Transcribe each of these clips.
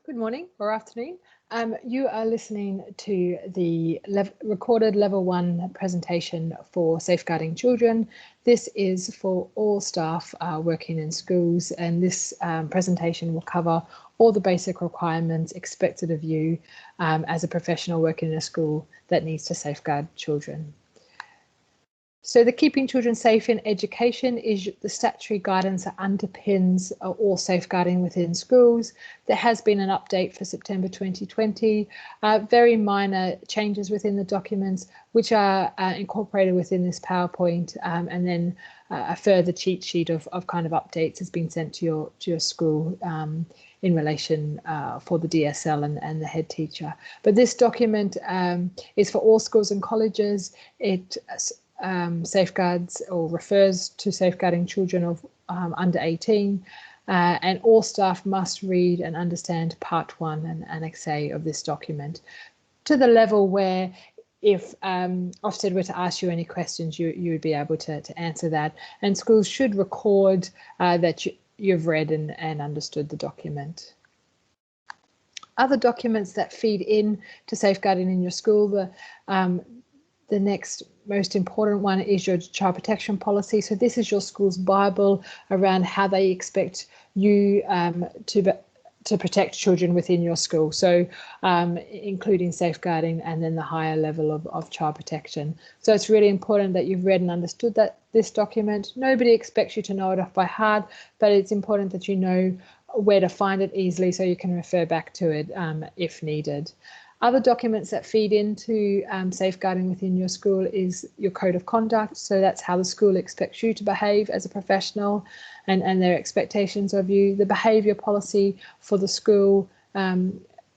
Good morning or afternoon. You are listening to the recorded level 1 presentation for safeguarding children. This is for all staff working in schools, and this presentation will cover all the basic requirements expected of you as a professional working in a school that needs to safeguard children. So the Keeping Children Safe in Education is the statutory guidance that underpins all safeguarding within schools. There has been an update for September 2020, very minor changes within the documents, which are incorporated within this PowerPoint, and then a further cheat sheet of kind of updates has been sent to your school in relation for the DSL and the head teacher. But this document is for all schools and colleges. It safeguards or refers to safeguarding children of under 18, and all staff must read and understand Part 1 and Annex A of this document, to the level where if Ofsted were to ask you any questions, you would be able to answer that. And schools should record that you've read and understood the document. Other documents that feed in to safeguarding in your school, the next most important one is your child protection policy. So this is your school's Bible around how they expect you to protect children within your school. So including safeguarding and then the higher level of child protection. So it's really important that you've read and understood this document. Nobody expects you to know it off by heart, but it's important that you know where to find it easily so you can refer back to it if needed. Other documents that feed into safeguarding within your school is your code of conduct. So that's how the school expects you to behave as a professional and their expectations of you. The behaviour policy for the school,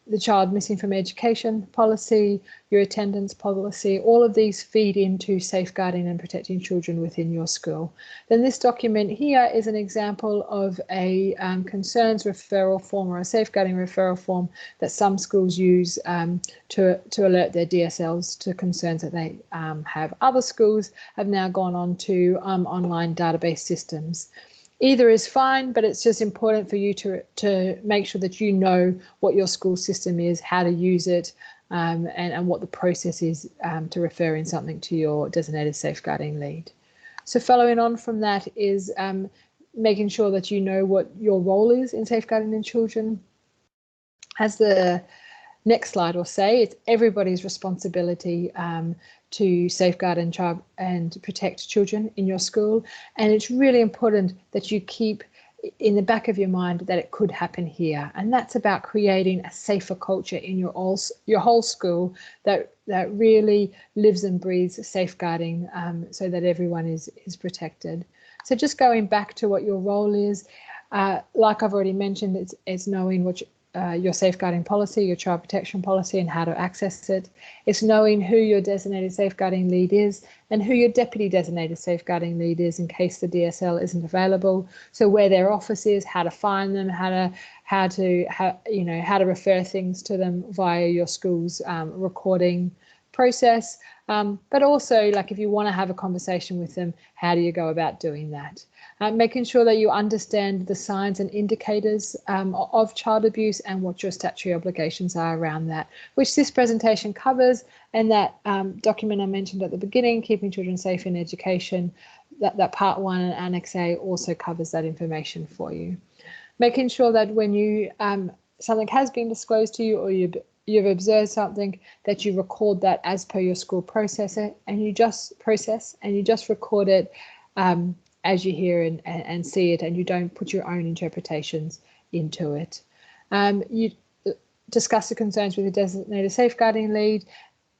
the child missing from education policy, your attendance policy, all of these feed into safeguarding and protecting children within your school. Then this document here is an example of a concerns referral form or a safeguarding referral form that some schools use to alert their DSLs to concerns that they have. Other schools have now gone on to online database systems. Either is fine, but it's just important for you to make sure that you know what your school system is, how to use it, and what the process is to referring something to your designated safeguarding lead. So following on from that is making sure that you know what your role is in safeguarding in children. As the next slide will say, it's everybody's responsibility to safeguard and protect children in your school. And it's really important that you keep in the back of your mind that it could happen here. And that's about creating a safer culture in your whole school that really lives and breathes safeguarding so that everyone is protected. So just going back to what your role is, like I've already mentioned, it's knowing what your safeguarding policy, your child protection policy, and how to access it. It's knowing who your designated safeguarding lead is and who your deputy designated safeguarding lead is in case the DSL isn't available. So where their office is, how to find them, how to refer things to them via your school's recording process. But also, like if you want to have a conversation with them, how do you go about doing that? Making sure that you understand the signs and indicators of child abuse and what your statutory obligations are around that, which this presentation covers, and that document I mentioned at the beginning, Keeping Children Safe in Education, that Part 1 and Annex A also covers that information for you. Making sure that when you something has been disclosed to you or you've observed something, that you record that as per your school processor, and you just record it as you hear and see it, and you don't put your own interpretations into it. You discuss the concerns with the designated safeguarding lead,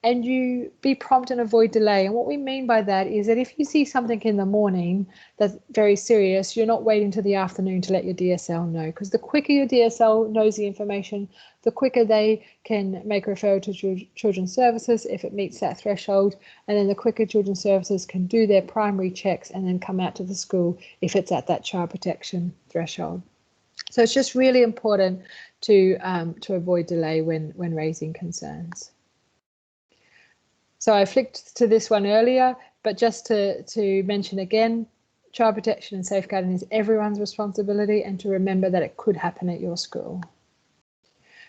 and you be prompt and avoid delay. And what we mean by that is that if you see something in the morning that's very serious, you're not waiting till the afternoon to let your DSL know, because the quicker your DSL knows the information, the quicker they can make a referral to Children's Services if it meets that threshold, and then the quicker Children's Services can do their primary checks and then come out to the school if it's at that child protection threshold. So it's just really important to avoid delay when raising concerns. So I flicked to this one earlier, but just to mention again, child protection and safeguarding is everyone's responsibility, and to remember that it could happen at your school.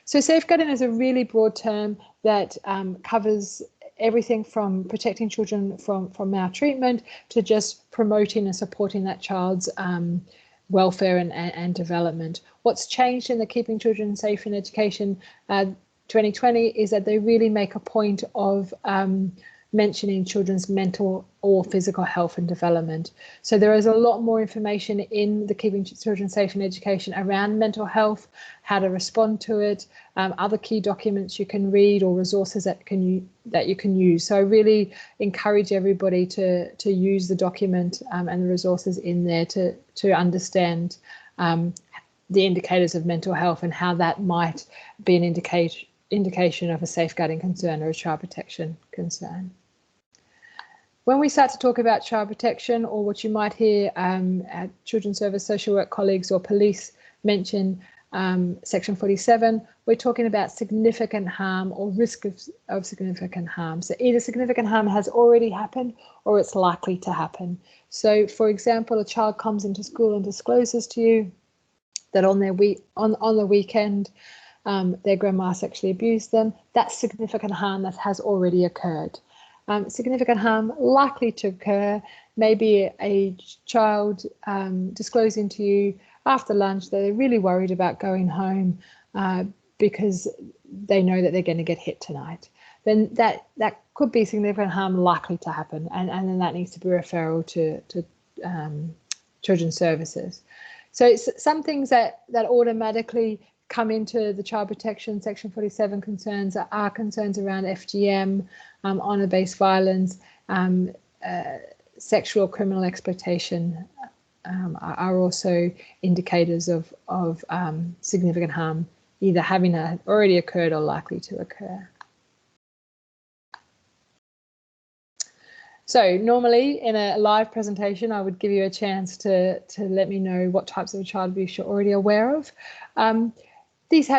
So safeguarding is a really broad term that covers everything from protecting children from maltreatment to just promoting and supporting that child's welfare and development. What's changed in the Keeping Children Safe in Education 2020 is that they really make a point of mentioning children's mental or physical health and development. So there is a lot more information in the Keeping Children Safe in Education around mental health, how to respond to it, other key documents you can read or resources that you can use. So I really encourage everybody to use the document and the resources in there to understand the indicators of mental health and how that might be an indication of a safeguarding concern or a child protection concern. When we start to talk about child protection, or what you might hear children's service social work colleagues or police mention Section 47, we're talking about significant harm or risk of significant harm. So either significant harm has already happened or it's likely to happen. So for example, a child comes into school and discloses to you that on the weekend their grandma sexually abused them. That's significant harm that has already occurred. Significant harm likely to occur, maybe a child disclosing to you after lunch that they're really worried about going home because they know that they're going to get hit tonight. Then that could be significant harm likely to happen, and then that needs to be referral to children's services. So it's some things that automatically come into the child protection Section 47 concerns are concerns around FGM, honour-based violence, sexual criminal exploitation are also indicators of significant harm, either having already occurred or likely to occur. So normally in a live presentation, I would give you a chance to let me know what types of child abuse you're already aware of. These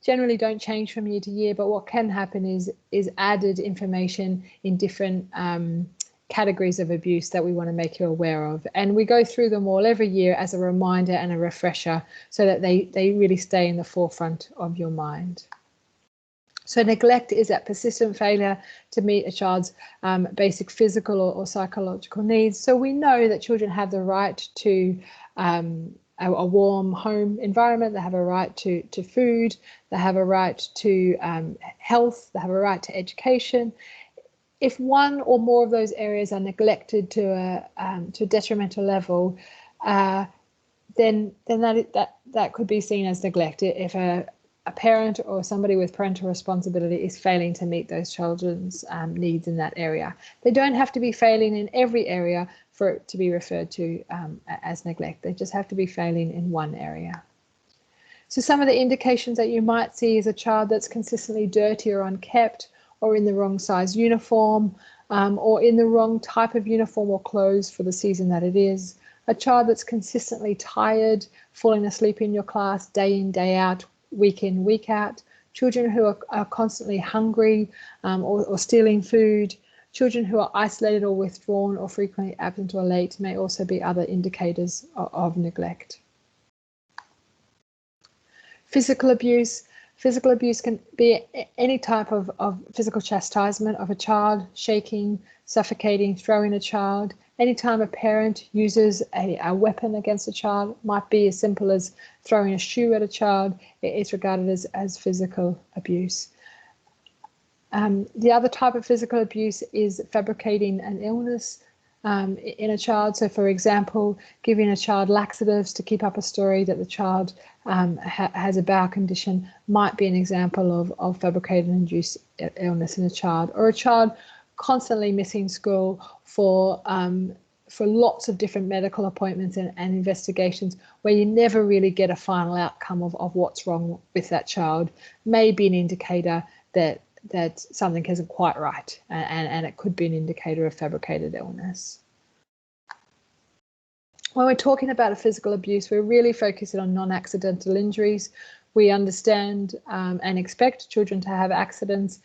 generally don't change from year to year, but what can happen is added information in different categories of abuse that we want to make you aware of. And we go through them all every year as a reminder and a refresher so that they really stay in the forefront of your mind. So neglect is that persistent failure to meet a child's basic physical or psychological needs. So we know that children have the right to a warm home environment, they have a right to food, they have a right to health, they have a right to education. If one or more of those areas are neglected to a detrimental level, then that could be seen as neglect. If a parent or somebody with parental responsibility is failing to meet those children's needs in that area. They don't have to be failing in every area for it to be referred to as neglect. They just have to be failing in one area. So some of the indications that you might see is a child that's consistently dirty or unkept, or in the wrong size uniform, or in the wrong type of uniform or clothes for the season that it is. A child that's consistently tired, falling asleep in your class day in, day out, week in, week out. Children who are constantly hungry or stealing food. Children who are isolated or withdrawn or frequently absent or late may also be other indicators of neglect. Physical abuse. Physical abuse can be any type of physical chastisement of a child, shaking, suffocating, throwing a child. Anytime a parent uses a weapon against a child, might be as simple as throwing a shoe at a child, it's regarded as physical abuse. The other type of physical abuse is fabricating an illness in a child. So, for example, giving a child laxatives to keep up a story that the child has a bowel condition might be an example of fabricated and induced illness in a child, or a child constantly missing school for lots of different medical appointments and investigations where you never really get a final outcome of what's wrong with that child, may be an indicator that something isn't quite right, and it could be an indicator of fabricated illness. When we're talking about a physical abuse, we're really focusing on non-accidental injuries. We understand and expect children to have accidents,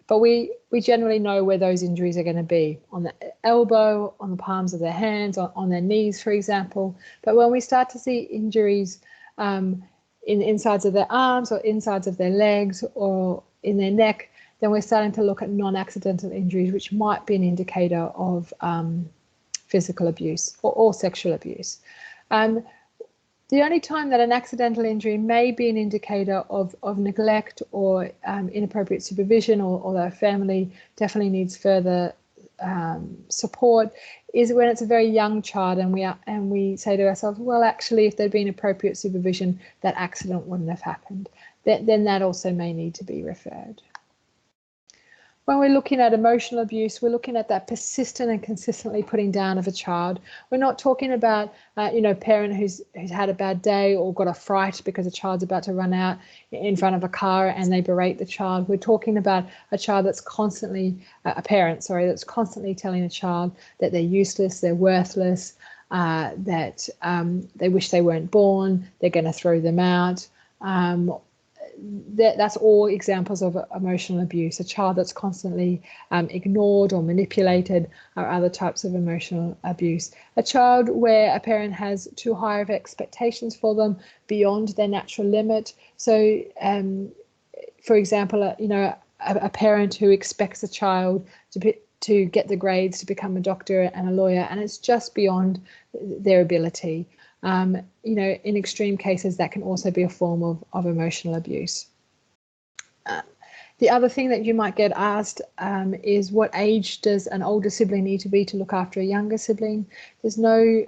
but we generally know where those injuries are going to be: on the elbow, on the palms of their hands, on their knees, for example. But when we start to see injuries in the insides of their arms or insides of their legs or in their neck, then we're starting to look at non-accidental injuries, which might be an indicator of physical abuse or sexual abuse. The only time that an accidental injury may be an indicator of neglect or inappropriate supervision, or their family definitely needs further support, is when it's a very young child and we say to ourselves, well, actually, if there'd been appropriate supervision, that accident wouldn't have happened. Then that also may need to be referred. When we're looking at emotional abuse, we're looking at that persistent and consistently putting down of a child. We're not talking about, a parent who's had a bad day or got a fright because a child's about to run out in front of a car and they berate the child. We're talking about a child that's constantly, a parent, sorry, that's constantly telling a child that they're useless, they're worthless, that they wish they weren't born, they're going to throw them out. That's all examples of emotional abuse. A child that's constantly ignored or manipulated are other types of emotional abuse. A child where a parent has too high of expectations for them beyond their natural limit. So, for example, a parent who expects a child to get the grades to become a doctor and a lawyer, and it's just beyond their ability. In extreme cases, that can also be a form of emotional abuse. The other thing that you might get asked is, what age does an older sibling need to be to look after a younger sibling? There's no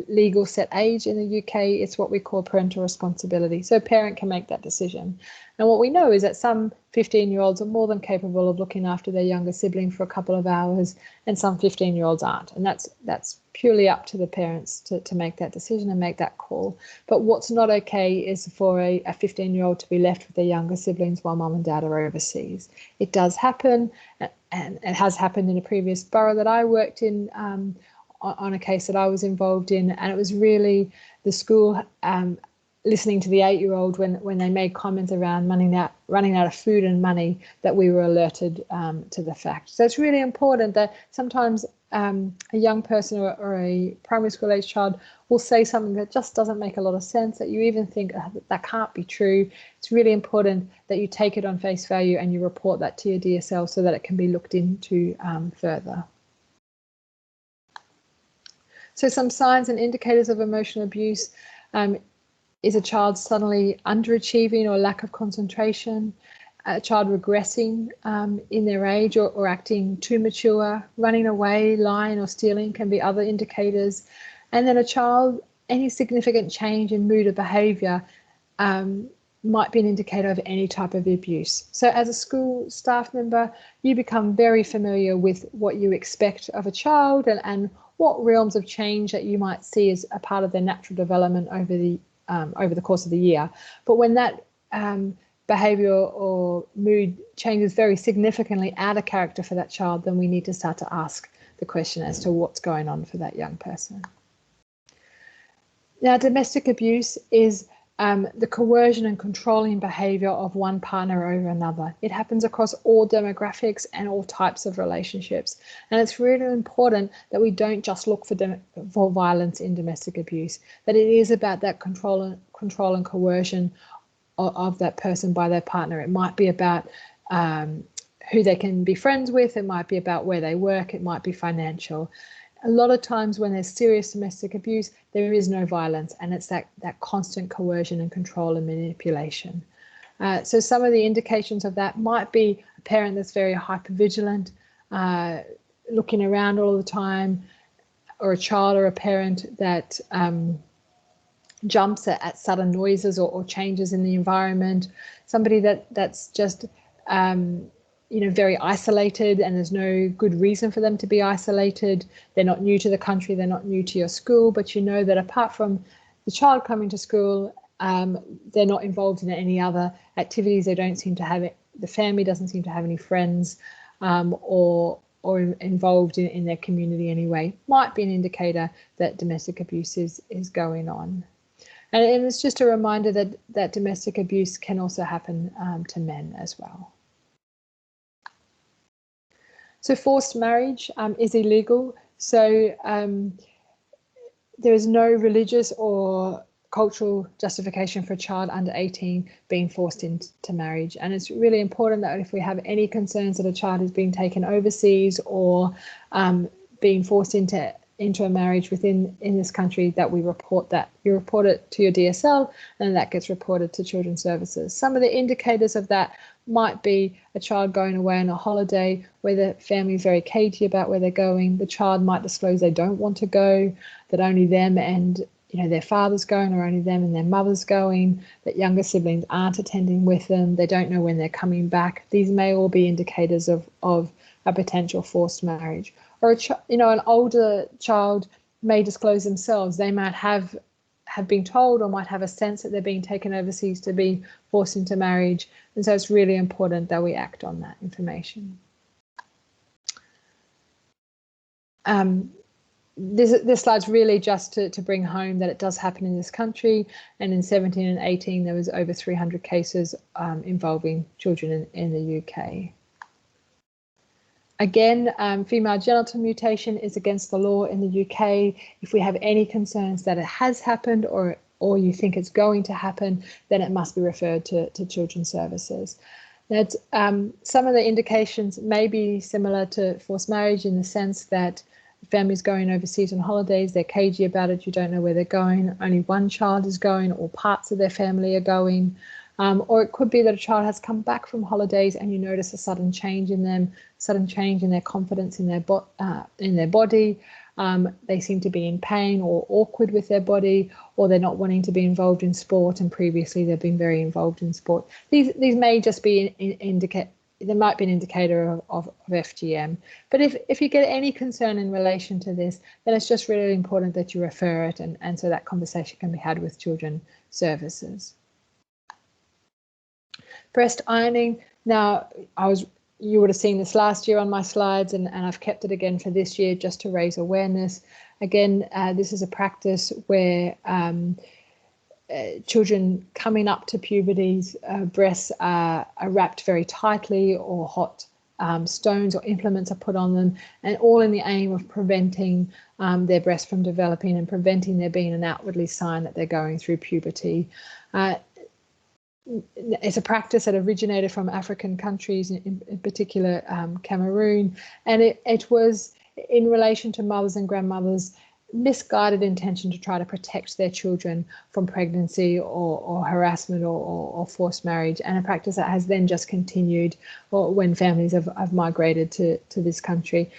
legal set age in the UK. It's what we call parental responsibility. So a parent can make that decision. And what we know is that some 15-year-olds are more than capable of looking after their younger sibling for a couple of hours, and some 15-year-olds aren't. And that's purely up to the parents to make that decision and make that call. But what's not okay is for a 15-year-old to be left with their younger siblings while mum and dad are overseas. It does happen, and it has happened in a previous borough that I worked in, on a case that I was involved in, and it was really the school listening to the 8-year-old when they made comments around running out of food and money, that we were alerted to the fact. So it's really important that sometimes a young person or a primary school age child will say something that just doesn't make a lot of sense, that you even think that can't be true. It's really important that you take it on face value and you report that to your DSL so that it can be looked into further. So some signs and indicators of emotional abuse is a child suddenly underachieving or lack of concentration, a child regressing in their age or acting too mature, running away, lying or stealing can be other indicators. And then a child, any significant change in mood or behaviour might be an indicator of any type of abuse. So as a school staff member, you become very familiar with what you expect of a child and what realms of change that you might see as a part of their natural development over the course of the year. But when that behaviour or mood changes very significantly out of character for that child, then we need to start to ask the question as to what's going on for that young person. Now, domestic abuse is the coercion and controlling behaviour of one partner over another. It happens across all demographics and all types of relationships. And it's really important that we don't just look for violence in domestic abuse, that it is about that control and coercion of that person by their partner. It might be about who they can be friends with. It might be about where they work. It might be financial. A lot of times when there's serious domestic abuse, there is no violence, and it's that constant coercion and control and manipulation. So some of the indications of that might be a parent that's very hypervigilant, looking around all the time, or a child or a parent that jumps at sudden noises or changes in the environment, somebody that's just very isolated, and there's no good reason for them to be isolated. They're not new to the country, they're not new to your school, but you know that apart from the child coming to school, they're not involved in any other activities. They don't seem to have it. The family doesn't seem to have any friends or involved in their community anyway. Might be an indicator that domestic abuse is going on. And it's just a reminder that domestic abuse can also happen to men as well. So forced marriage is illegal. So there is no religious or cultural justification for a child under 18 being forced into marriage. And it's really important that if we have any concerns that a child is being taken overseas or being forced into a marriage in this country, that we report that. You report it to your DSL and that gets reported to Children's Services. Some of the indicators of that might be a child going away on a holiday where the family is very cagey about where they're going. The child might disclose they don't want to go, that only them and their father's going, or only them and their mother's going, that younger siblings aren't attending with them, they don't know when they're coming back. These may all be indicators of a potential forced marriage. Or an older child may disclose themselves. They might have been told or might have a sense that they're being taken overseas to be forced into marriage. And so it's really important that we act on that information. This slide's really just to bring home that it does happen in this country, and in 17 and 18 there was over 300 cases involving children in the UK. Again, female genital mutation is against the law in the UK. If we have any concerns that it has happened or you think it's going to happen, then it must be referred to Children's Services. That some of the indications may be similar to forced marriage in the sense that families going overseas on holidays, they're cagey about it, you don't know where they're going, only one child is going or parts of their family are going. Or it could be that a child has come back from holidays and you notice a sudden change in them, sudden change in their confidence in their body. They seem to be in pain or awkward with their body, or they're not wanting to be involved in sport, and previously they've been very involved in sport. These may just be there might be an indicator of FGM. But if you get any concern in relation to this, then it's just really important that you refer it, and so that conversation can be had with Children's Services. Breast ironing. Now, you would have seen this last year on my slides, and I've kept it again for this year just to raise awareness. Again, this is a practice where children coming up to puberty's breasts are wrapped very tightly, or hot stones or implements are put on them, and all in the aim of preventing their breasts from developing and preventing there being an outwardly sign that they're going through puberty. It's a practice that originated from African countries, in particular Cameroon, and it was in relation to mothers and grandmothers' misguided intention to try to protect their children from pregnancy or harassment or forced marriage, and a practice that has then just continued when families have migrated to this country.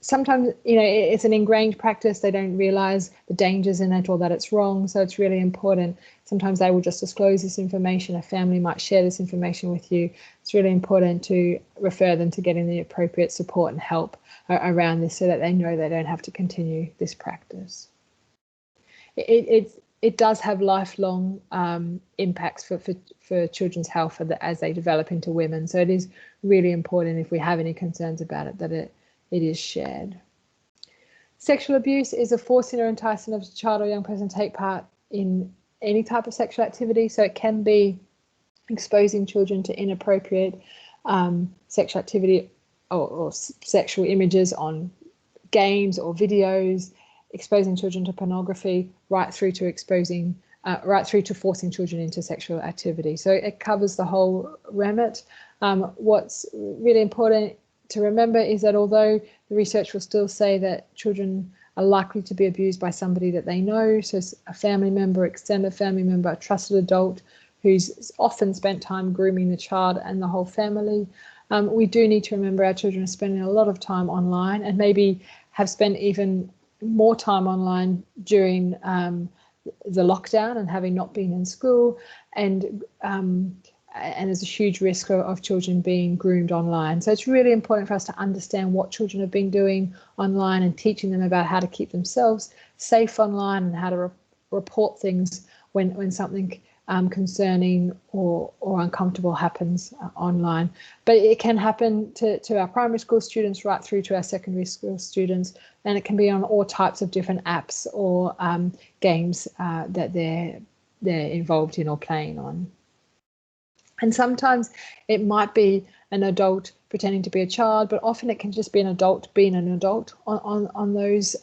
Sometimes, it's an ingrained practice. They don't realise the dangers in it or that it's wrong. So it's really important. Sometimes they will just disclose this information. A family might share this information with you. It's really important to refer them to getting the appropriate support and help around this, so that they know they don't have to continue this practice. It does have lifelong impacts for children's health as they develop into women. So it is really important, if we have any concerns about it, that it is shared. Sexual abuse is a forcing or enticing of a child or young person to take part in any type of sexual activity. So it can be exposing children to inappropriate sexual activity or sexual images on games or videos, exposing children to pornography, right through to forcing children into sexual activity. So it covers the whole remit. What's really important to remember is that although the research will still say that children are likely to be abused by somebody that they know, so a family member, extended family member, a trusted adult who's often spent time grooming the child and the whole family, we do need to remember our children are spending a lot of time online, and maybe have spent even more time online during the lockdown and having not been in school, and there's a huge risk of children being groomed online. So it's really important for us to understand what children have been doing online and teaching them about how to keep themselves safe online and how to report things when something concerning or uncomfortable happens online. But it can happen to our primary school students right through to our secondary school students, and it can be on all types of different apps or games that they're involved in or playing on. And sometimes it might be an adult pretending to be a child, but often it can just be an adult being an adult on those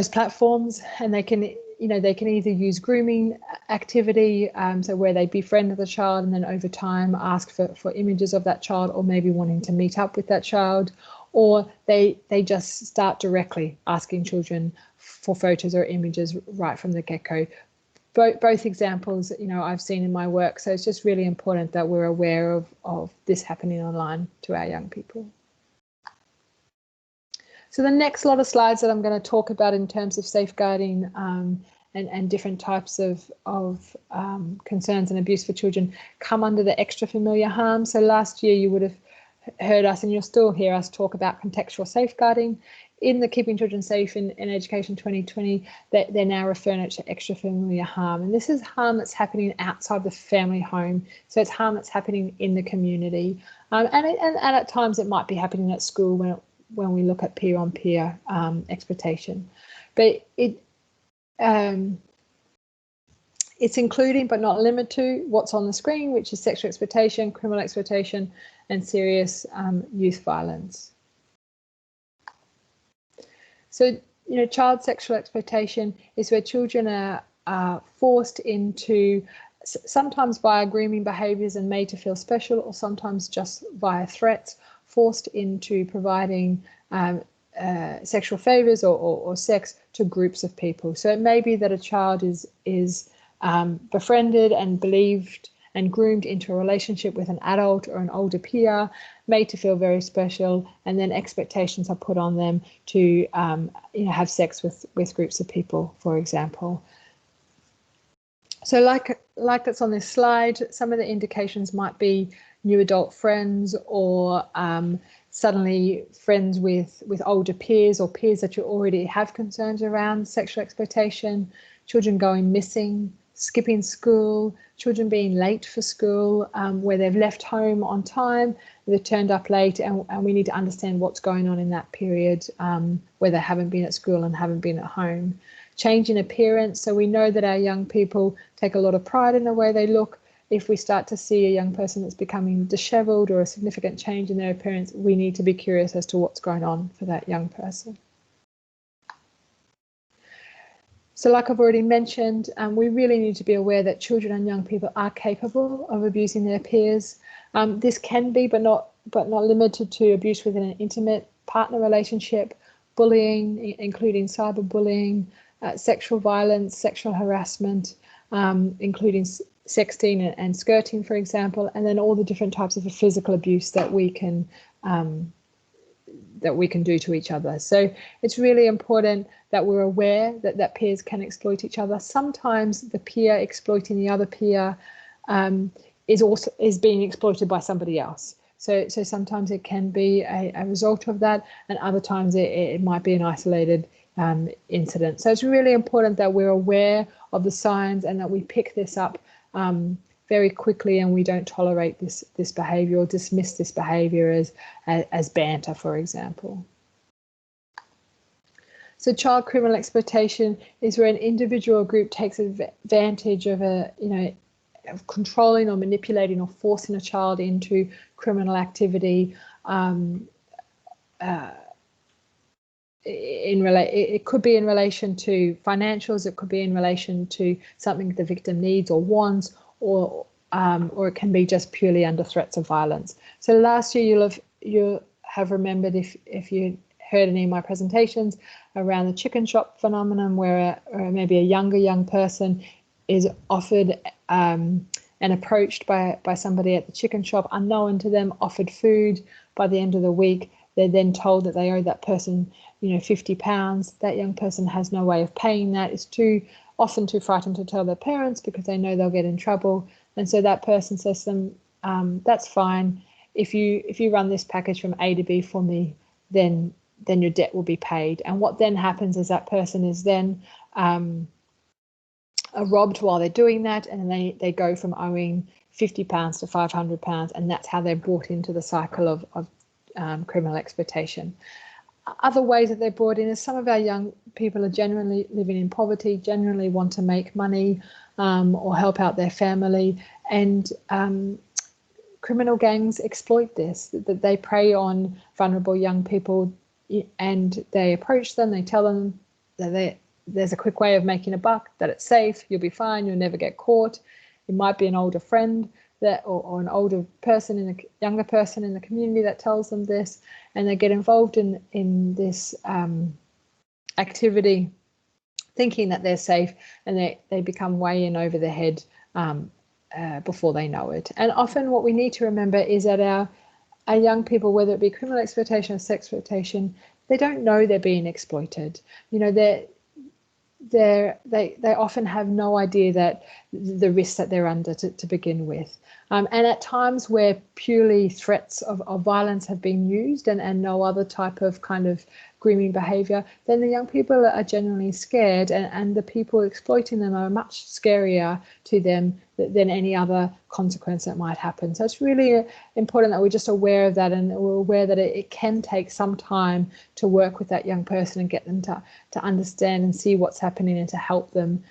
platforms, and they can they can either use grooming activity, so where they befriend the child and then over time ask for images of that child, or maybe wanting to meet up with that child, or they just start directly asking children for photos or images right from the get-go. Both examples, I've seen in my work. So it's just really important that we're aware of this happening online to our young people. So the next lot of slides that I'm going to talk about in terms of safeguarding and different types of concerns and abuse for children come under the extra familiar harm. So last year you would have heard us, and you'll still hear us, talk about contextual safeguarding. In the Keeping Children Safe in Education 2020, they're now referring it to extra familiar harm. And this is harm that's happening outside the family home. So it's harm that's happening in the community. And at times it might be happening at school when we look at peer-on-peer exploitation. But it's including but not limited to what's on the screen, which is sexual exploitation, criminal exploitation, and serious youth violence. So, child sexual exploitation is where children are forced into, sometimes via grooming behaviours and made to feel special, or sometimes just via threats, forced into providing sexual favours or sex to groups of people. So it may be that a child is befriended and believed and groomed into a relationship with an adult or an older peer, made to feel very special, and then expectations are put on them to have sex with groups of people, for example. So like that's on this slide, some of the indications might be new adult friends, or suddenly friends with older peers, or peers that you already have concerns around sexual exploitation, children going missing, skipping school, children being late for school, where they've left home on time, they've turned up late, and we need to understand what's going on in that period where they haven't been at school and haven't been at home. Change in appearance, so we know that our young people take a lot of pride in the way they look. If we start to see a young person that's becoming dishevelled or a significant change in their appearance, we need to be curious as to what's going on for that young person. So like I've already mentioned, we really need to be aware that children and young people are capable of abusing their peers. This can be, but not limited to, abuse within an intimate partner relationship, bullying, including cyberbullying, sexual violence, sexual harassment, including sexting and skirting, for example, and then all the different types of physical abuse that we can do to each other. So it's really important that we're aware that peers can exploit each other. Sometimes the peer exploiting the other peer is being exploited by somebody else. So sometimes it can be a result of that, and other times it might be an isolated incident. So it's really important that we're aware of the signs and that we pick this up very quickly, and we don't tolerate this behaviour or dismiss this behaviour as banter, for example. So child criminal exploitation is where an individual or group takes advantage of of controlling or manipulating or forcing a child into criminal activity. It could be in relation to financials, it could be in relation to something the victim needs or wants, or it can be just purely under threats of violence. So last year you'll have remembered, if you heard any of my presentations around the chicken shop phenomenon, where maybe a young person is offered and approached by somebody at the chicken shop, unknown to them, offered food. By the end of the week, they're then told that they owe that person, £50. That young person has no way of paying that. Is often too frightened to tell their parents because they know they'll get in trouble. And so that person says to them, that's fine. If you run this package from A to B for me, then your debt will be paid. And what then happens is that person is then robbed while they're doing that, and they go from owing £50 to £500, and that's how they're brought into the cycle of criminal exploitation. Other ways that they're brought in is some of our young people are generally living in poverty, generally want to make money or help out their family, and criminal gangs exploit this, that they prey on vulnerable young people, and they approach them, they tell them that there's a quick way of making a buck, that it's safe, you'll be fine, you'll never get caught. It might be an older friend that, or an older person, in a younger person in the community that tells them this, and they get involved in this activity thinking that they're safe, and they become way in over their head before they know it. And often what we need to remember is that our young people, whether it be criminal exploitation or sex exploitation, they don't know they're being exploited. You know, they often have no idea that the risks that they're under to begin with. And at times where purely threats of violence have been used and no other type of kind of grooming behavior, then the young people are genuinely scared, and the people exploiting them are much scarier to them than any other consequence that might happen. So it's really important that we're just aware of that, and we're aware that it can take some time to work with that young person and get them to understand and see what's happening, and to help them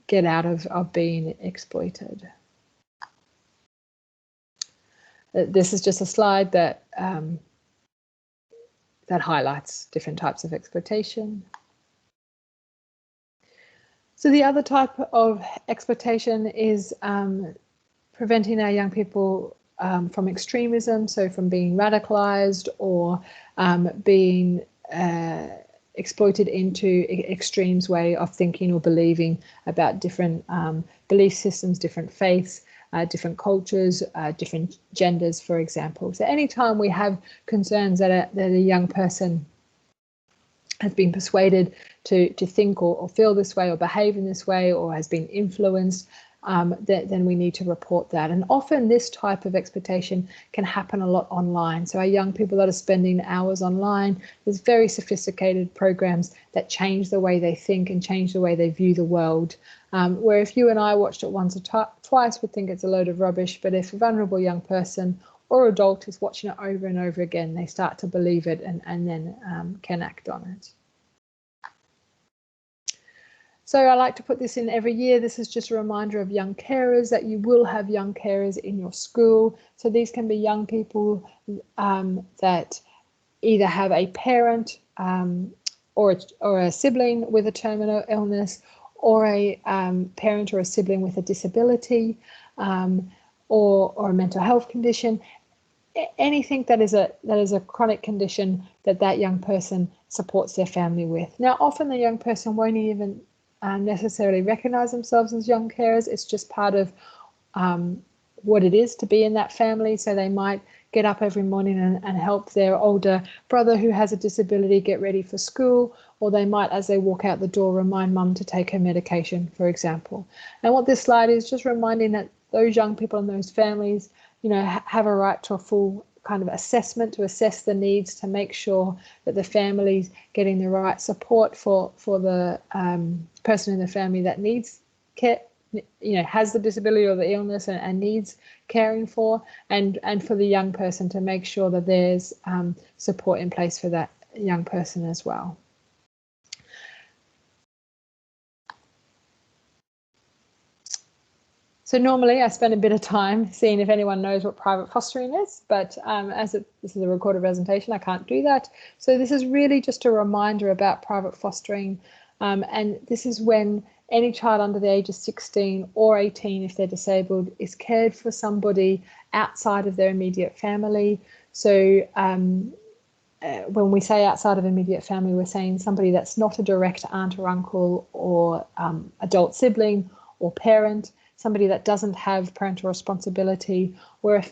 get out of being exploited. This is just a slide that that highlights different types of exploitation. So the other type of exploitation is preventing our young people from extremism, so from being radicalized or being exploited into extremes way of thinking or believing about different belief systems, different faiths, different cultures, different genders, for example. So anytime we have concerns that a young person has been persuaded to think or feel this way or behave in this way, or has been influenced, then we need to report that. And often this type of exploitation can happen a lot online. So our young people that are spending hours online, there's very sophisticated programs that change the way they think and change the way they view the world. Where if you and I watched it once or twice, we'd think it's a load of rubbish. But if a vulnerable young person or adult is watching it over and over again, they start to believe it and then can act on it. So I like to put this in every year. This is just a reminder of young carers, that you will have young carers in your school. So these can be young people that either have a parent or a sibling with a terminal illness, or a parent or a sibling with a disability, or a mental health condition. Anything that is a chronic condition that young person supports their family with. Now, often the young person won't even necessarily recognize themselves as young carers. It's just part of what it is to be in that family. So they might get up every morning and help their older brother who has a disability get ready for school, or they might, as they walk out the door, remind mum to take her medication, for example. And what this slide is just reminding that those young people in those families, you know, have a right to a full kind of assessment, to assess the needs, to make sure that the family's getting the right support for the person in the family that needs care, you know, has the disability or the illness and needs caring for, and for the young person to make sure that there's support in place for that young person as well. So normally I spend a bit of time seeing if anyone knows what private fostering is, but this is a recorded presentation, I can't do that. So this is really just a reminder about private fostering, and this is when any child under the age of 16 or 18, if they're disabled, is cared for somebody outside of their immediate family. So when we say outside of immediate family, we're saying somebody that's not a direct aunt or uncle or adult sibling or parent, somebody that doesn't have parental responsibility, where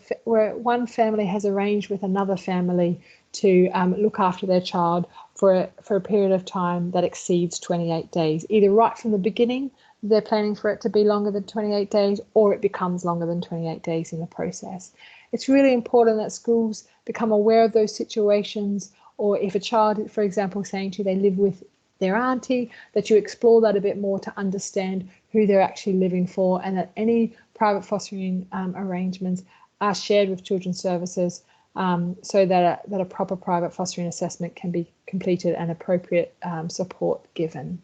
one family has arranged with another family to look after their child for a period of time that exceeds 28 days, either right from the beginning, they're planning for it to be longer than 28 days, or it becomes longer than 28 days in the process. It's really important that schools become aware of those situations, or if a child, for example, saying to you they live with their auntie, that you explore that a bit more to understand who they're actually living for, and that any private fostering arrangements are shared with Children's Services, so that a proper private fostering assessment can be completed and appropriate support given.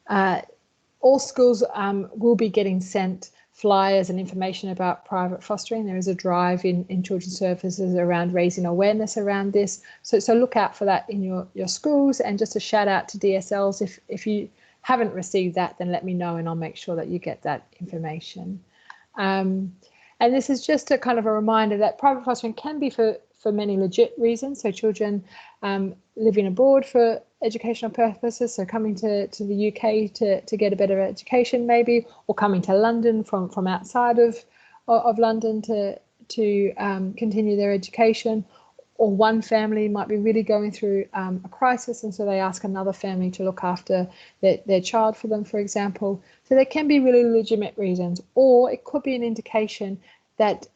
All schools will be getting sent flyers and information about private fostering. There is a drive in children's services around raising awareness around this. So look out for that in your schools. And just a shout out to DSLs. If you haven't received that, then let me know and I'll make sure that you get that information. And this is just a kind of a reminder that private fostering can be for many legit reasons. So children living abroad for educational purposes, so coming to the UK to get a better education maybe, or coming to London from outside of London to continue their education, or one family might be really going through a crisis and so they ask another family to look after their child for them, for example. So there can be really legitimate reasons, or it could be an indication that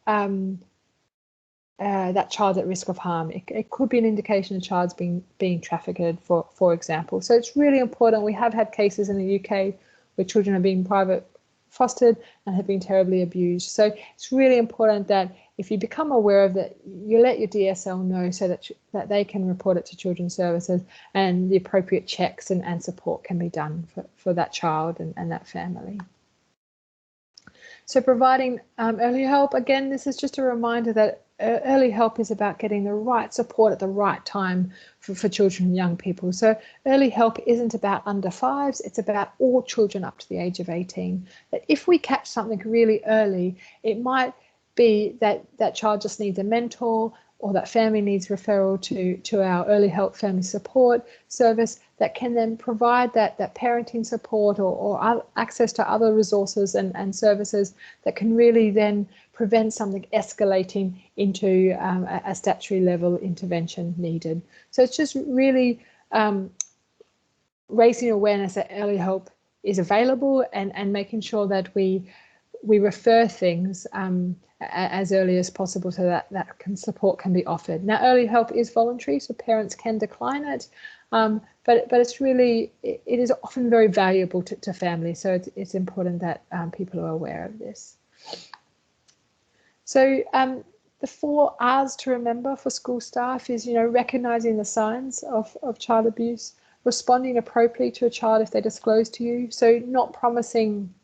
that child's at risk of harm. It could be an indication a child's being trafficked, for example. So it's really important. We have had cases in the UK where children are being private fostered and have been terribly abused. So it's really important that if you become aware of that, you let your DSL know so that they can report it to Children's Services and the appropriate checks and support can be done for that child and that family. So providing early help, again, this is just a reminder that early help is about getting the right support at the right time for children and young people. So early help isn't about under fives, it's about all children up to the age of 18. That if we catch something really early, it might be that that child just needs a mentor, or that family needs referral to our early help family support service that can then provide that parenting support or access to other resources and services that can really then prevent something escalating into a statutory level intervention needed. So it's just really raising awareness that early help is available and making sure that we refer things as early as possible so that support can be offered. Now, early help is voluntary, so parents can decline it, but it's really, it is often very valuable to families, so it's important that people are aware of this. So the 4 R's to remember for school staff is, recognising the signs of child abuse, responding appropriately to a child if they disclose to you, so not promising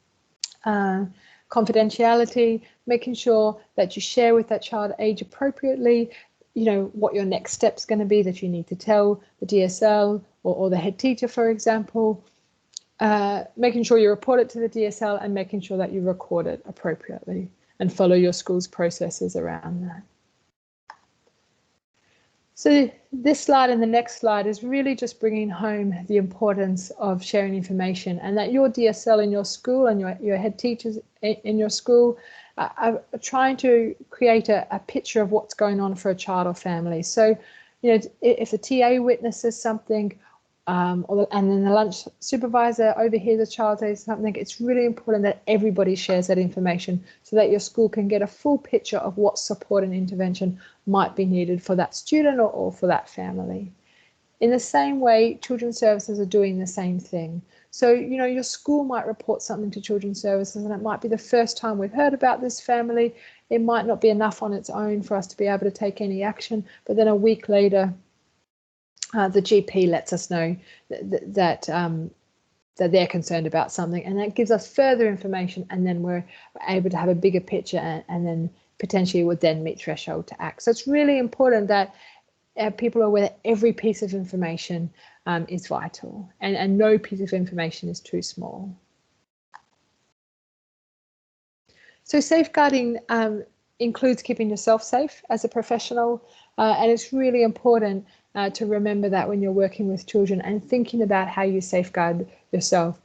confidentiality, making sure that you share with that child age appropriately, what your next step's going to be that you need to tell the DSL or the head teacher, for example, making sure you report it to the DSL and making sure that you record it appropriately and follow your school's processes around that. So this slide and the next slide is really just bringing home the importance of sharing information, and that your DSL in your school and your head teachers in your school are trying to create a picture of what's going on for a child or family. So, if the TA witnesses something, and then the lunch supervisor overhears a child say something, it's really important that everybody shares that information so that your school can get a full picture of what support and intervention might be needed for that student or for that family. In the same way, Children's Services are doing the same thing. So, your school might report something to Children's Services and it might be the first time we've heard about this family. It might not be enough on its own for us to be able to take any action, but then a week later, the GP lets us know that they're concerned about something, and that gives us further information, and then we're able to have a bigger picture and then potentially would then meet threshold to act. So it's really important that people are aware that every piece of information is vital, and no piece of information is too small. So safeguarding includes keeping yourself safe as a professional, and it's really important to remember that when you're working with children and thinking about how you safeguard yourself.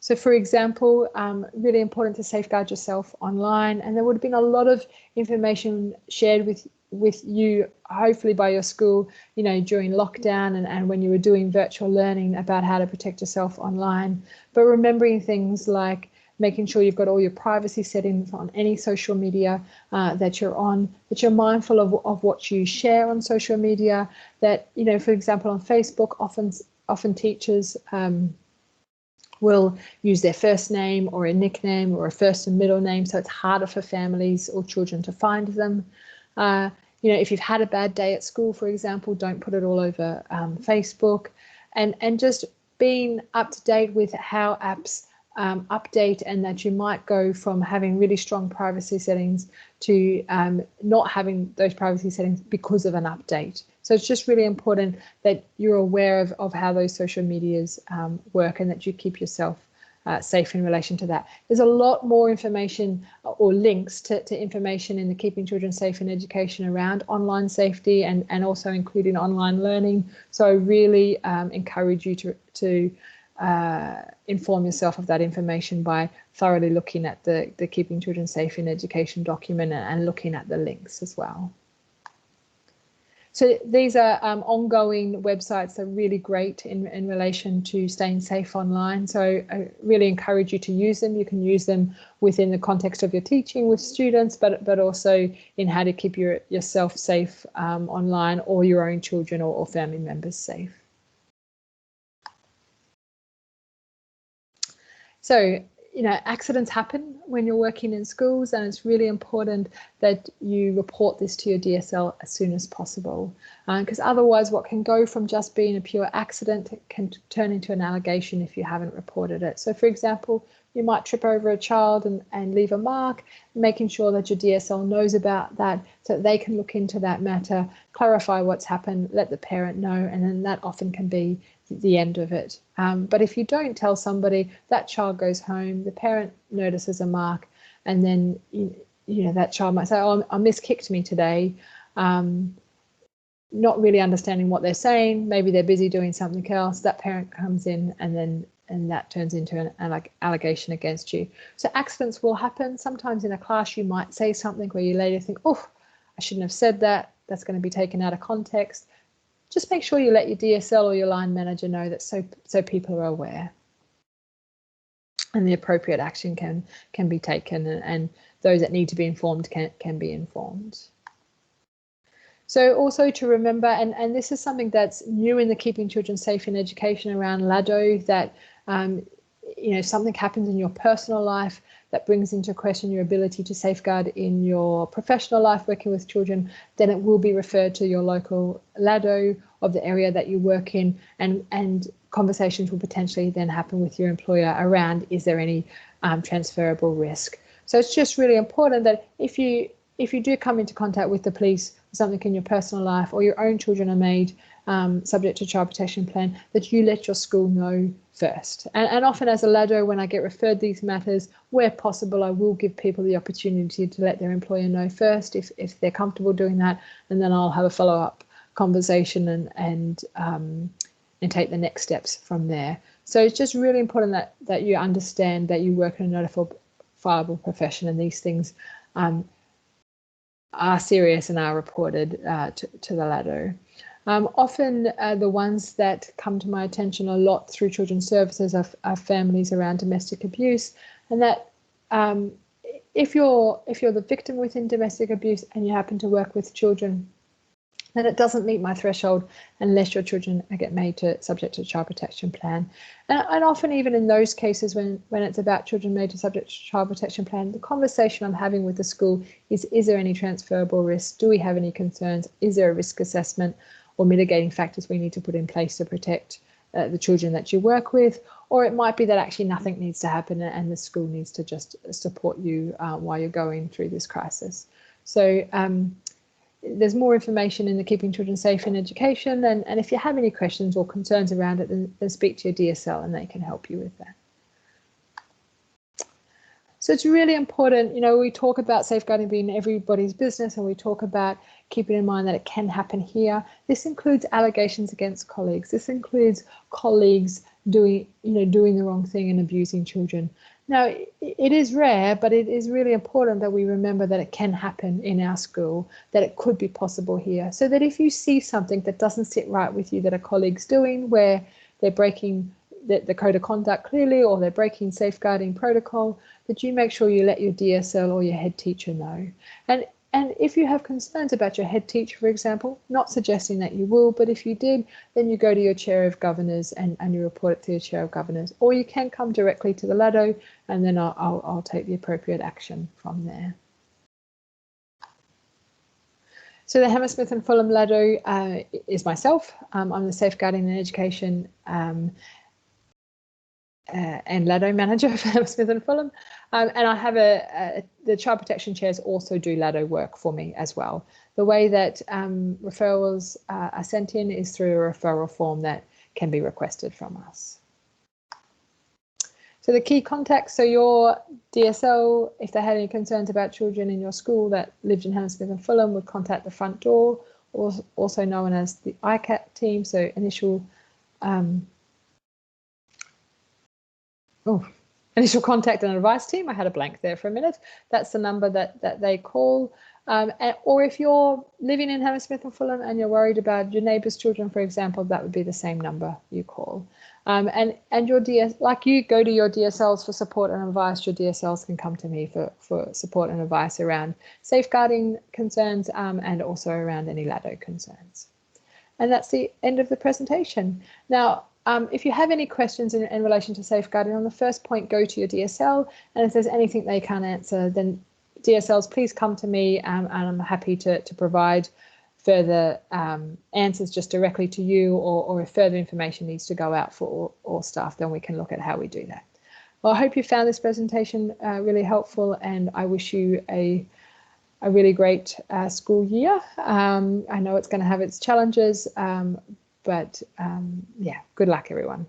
So, for example, really important to safeguard yourself online, and there would have been a lot of information shared with you, hopefully by your school, during lockdown and when you were doing virtual learning about how to protect yourself online. But remembering things like making sure you've got all your privacy settings on any social media that you're on, that you're mindful of what you share on social media, that, for example, on Facebook, often teachers will use their first name or a nickname or a first and middle name, so it's harder for families or children to find them. If you've had a bad day at school, for example, don't put it all over Facebook, and just being up to date with how apps update, and that you might go from having really strong privacy settings to not having those privacy settings because of an update. So it's just really important that you're aware of how those social medias work, and that you keep yourself safe in relation to that. There's a lot more information or links to information in the Keeping Children Safe in Education around online safety, and also including online learning. So I really encourage you to inform yourself of that information by thoroughly looking at the Keeping Children Safe in Education document, and looking at the links as well. So these are ongoing websites that are really great in relation to staying safe online. So I really encourage you to use them. You can use them within the context of your teaching with students, but also in how to keep yourself safe online, or your own children or family members safe. So, accidents happen when you're working in schools, and it's really important that you report this to your DSL as soon as possible, because otherwise what can go from just being a pure accident can turn into an allegation if you haven't reported it. So, for example, you might trip over a child and leave a mark, making sure that your DSL knows about that so that they can look into that matter, clarify what's happened, let the parent know, and then that often can be the end of it. But if you don't tell somebody, that child goes home, the parent notices a mark, and then that child might say, "Oh, a miss kicked me today," not really understanding what they're saying. Maybe they're busy doing something else. That parent comes in, and that turns into an allegation against you. So accidents will happen. Sometimes in a class you might say something where you later think, "Oh, I shouldn't have said that." That's going to be taken out of context. Just make sure you let your DSL or your line manager know that, so people are aware, and the appropriate action can be taken, and those that need to be informed can be informed. So also to remember, and this is something that's new in the Keeping Children Safe in Education around LADO, that something happens in your personal life that brings into question your ability to safeguard in your professional life working with children, then it will be referred to your local LADO of the area that you work in, and conversations will potentially then happen with your employer around, is there any transferable risk. So it's just really important that if you do come into contact with the police, something in your personal life, or your own children are made subject to child protection plan, that you let your school know first. And often as a LADO, when I get referred these matters, where possible, I will give people the opportunity to let their employer know first if they're comfortable doing that, and then I'll have a follow-up conversation and take the next steps from there. So it's just really important that you understand that you work in a notifiable profession, and these things are serious and are reported to the LADO. Often the ones that come to my attention a lot through Children's Services are families around domestic abuse, and that if you're the victim within domestic abuse and you happen to work with children, then it doesn't meet my threshold unless your children get made subject to child protection plan. And often even in those cases when it's about children made to subject to child protection plan, the conversation I'm having with the school is there any transferable risks? Do we have any concerns? Is there a risk assessment or mitigating factors we need to put in place to protect the children that you work with? Or it might be that actually nothing needs to happen and the school needs to just support you while you're going through this crisis. So there's more information in the Keeping Children Safe in Education, and if you have any questions or concerns around it, then speak to your DSL and they can help you with that. So it's really important, we talk about safeguarding being everybody's business, and we talk about keeping in mind that it can happen here. This includes allegations against colleagues. This includes colleagues doing the wrong thing and abusing children. Now, it is rare, but it is really important that we remember that it can happen in our school, that it could be possible here. So that if you see something that doesn't sit right with you that a colleague's doing, where they're breaking the code of conduct clearly, or they're breaking safeguarding protocol, that you make sure you let your DSL or your head teacher know. And if you have concerns about your head teacher, for example, not suggesting that you will, but if you did, then you go to your chair of governors and you report it to your chair of governors, or you can come directly to the LADO, and then I'll take the appropriate action from there. So the Hammersmith and Fulham LADO is myself. I'm the Safeguarding and Education and Lado manager for Hammersmith and Fulham. And I have the child protection chairs also do Lado work for me as well. The way that referrals are sent in is through a referral form that can be requested from us. So the key contacts, so your DSL, if they had any concerns about children in your school that lived in Hammersmith and Fulham, would contact the front door, also known as the ICAT team, so initial initial contact and advice team. I had a blank there for a minute. That's the number that they call. Or if you're living in Hammersmith and Fulham and you're worried about your neighbour's children, for example, that would be the same number you call. And your like you go to your DSLs for support and advice, your DSLs can come to me for support and advice around safeguarding concerns and also around any Lado concerns. And that's the end of the presentation. Now, if you have any questions in relation to safeguarding, on the first point, go to your DSL, and if there's anything they can't answer, then DSLs, please come to me, and I'm happy to provide further answers just directly to you, or if further information needs to go out for all staff, then we can look at how we do that. Well, I hope you found this presentation really helpful, and I wish you a really great school year. I know it's going to have its challenges, but yeah, good luck, everyone.